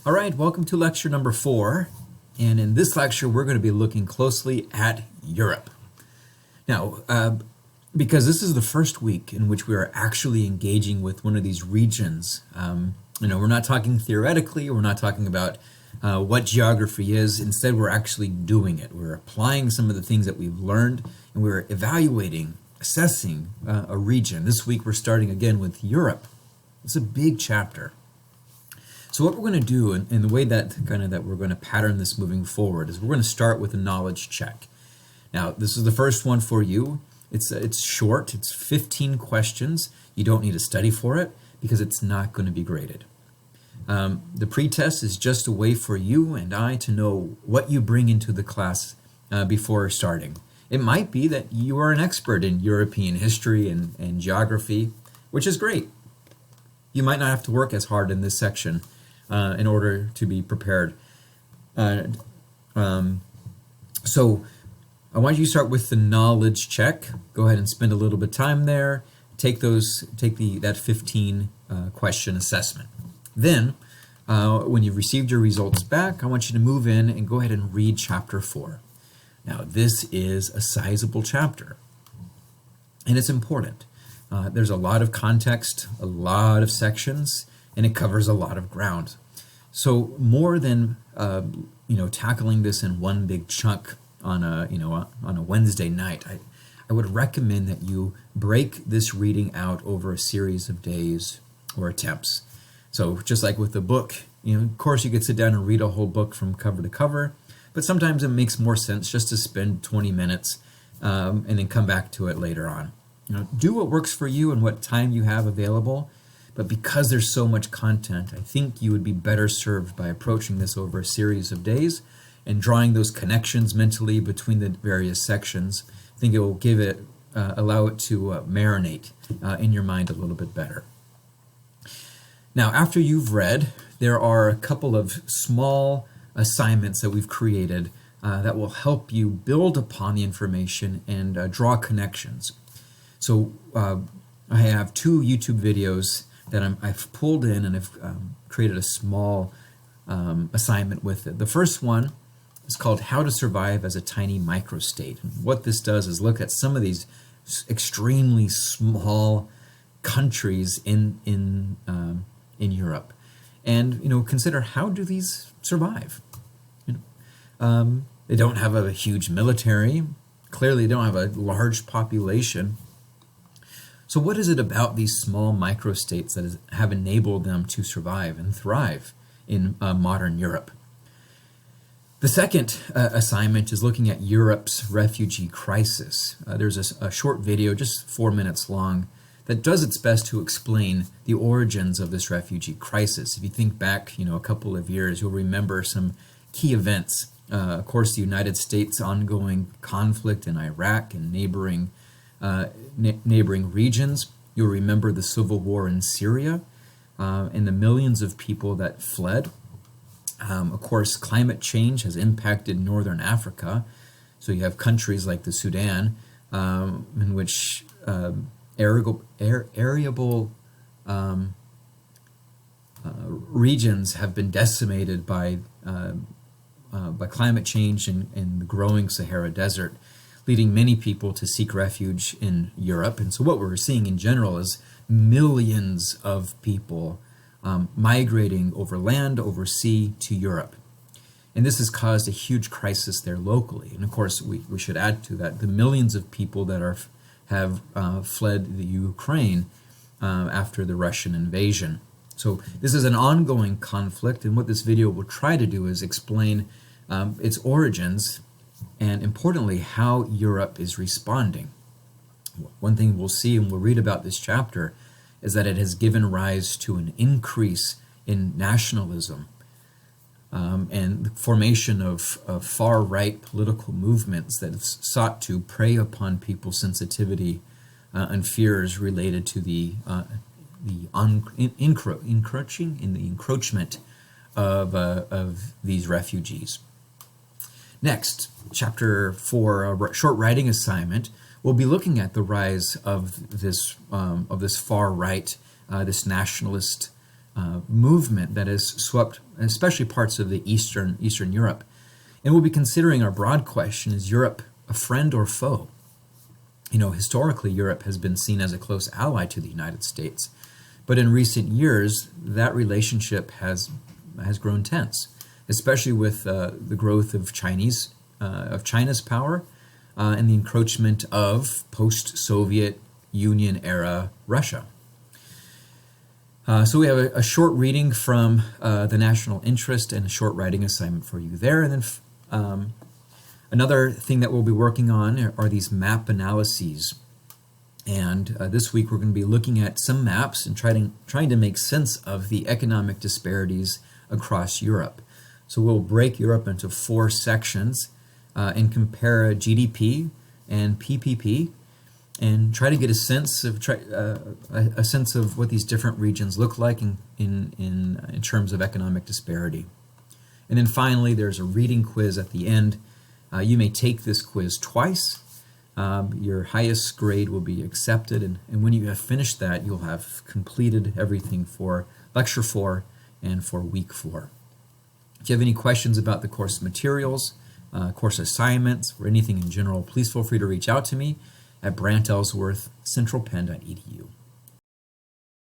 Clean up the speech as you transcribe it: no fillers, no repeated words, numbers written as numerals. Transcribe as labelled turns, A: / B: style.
A: All right, welcome to lecture number 4. And in this lecture, we're going to be looking closely at Europe. Now, because this is the first week in which we are actually engaging with one of these regions, we're not talking theoretically, we're not talking about what geography is. Instead, we're actually doing it. We're applying some of the things that we've learned, and we're evaluating, assessing a region. This week, we're starting again with Europe. It's a big chapter. So what we're going to do, and the way that we're going to pattern this moving forward, is we're going to start with a knowledge check. Now, this is the first one for you. It's short. It's 15 questions. You don't need to study for it because it's not going to be graded. The pretest is just a way for you and I to know what you bring into the class before starting. It might be that you are an expert in European history and geography, which is great. You might not have to work as hard in this section in order to be prepared. So I want you to start with the knowledge check. Go ahead and spend a little bit of time there. Take that 15 question assessment. Then, when you've received your results back, I want you to move in and go ahead and read chapter 4. Now, this is a sizable chapter, and it's important. There's a lot of context, a lot of sections, and it covers a lot of ground. So more than tackling this in one big chunk on a Wednesday night, I would recommend that you break this reading out over a series of days or attempts. So just like with the book, of course you could sit down and read a whole book from cover to cover, but sometimes it makes more sense just to spend 20 minutes and then come back to it later on. Do what works for you and what time you have available. But because there's so much content, I think you would be better served by approaching this over a series of days and drawing those connections mentally between the various sections. I think it will allow it to marinate in your mind a little bit better. Now, after you've read, there are a couple of small assignments that we've created that will help you build upon the information and draw connections. So I have 2 YouTube videos that I've pulled in, and I've created a small assignment with it. The first one is called How to Survive as a Tiny Microstate. And what this does is look at some of these extremely small countries in Europe, and consider, how do these survive? They don't have a huge military. Clearly, they don't have a large population. So what is it about these small microstates that have enabled them to survive and thrive in modern Europe? The second assignment is looking at Europe's refugee crisis. There's a short video, just 4 minutes long, that does its best to explain the origins of this refugee crisis. If you think back, a couple of years, you'll remember some key events. Of course, the United States' ongoing conflict in Iraq and neighboring regions. You'll remember the civil war in Syria and the millions of people that fled. Of course, climate change has impacted northern Africa. So you have countries like the Sudan in which arable regions have been decimated by climate change in the growing Sahara Desert, leading many people to seek refuge in Europe. And so what we're seeing in general is millions of people migrating over land, over sea to Europe. And this has caused a huge crisis there locally. And of course, we should add to that the millions of people that have fled the Ukraine after the Russian invasion. So this is an ongoing conflict, and what this video will try to do is explain its origins, and importantly, how Europe is responding. One thing we'll see, and we'll read about this chapter, is that it has given rise to an increase in nationalism and the formation of far-right political movements that have sought to prey upon people's sensitivity and fears related to the encroachment of these refugees. Next, chapter 4, a short writing assignment, we'll be looking at the rise of this far right, this nationalist movement that has swept especially parts of the Eastern Europe. And we'll be considering our broad question, is Europe a friend or foe? You know, historically, Europe has been seen as a close ally to the United States. But in recent years, that relationship has grown tense, especially with the growth of China's power and the encroachment of post-Soviet Union era Russia. So we have a short reading from the national interest and a short writing assignment for you there. And then another thing that we'll be working on are these map analyses. And this week we're going to be looking at some maps and trying to make sense of the economic disparities across Europe. So we'll break Europe into 4 sections and compare GDP and PPP and try to get a sense of what these different regions look like in terms of economic disparity. And then finally, there's a reading quiz at the end. You may take this quiz twice. Your highest grade will be accepted, and when you have finished that, you'll have completed everything for Lecture 4 and for Week 4. If you have any questions about the course materials, course assignments, or anything in general, please feel free to reach out to me at brantellsworthcentralpenn.edu.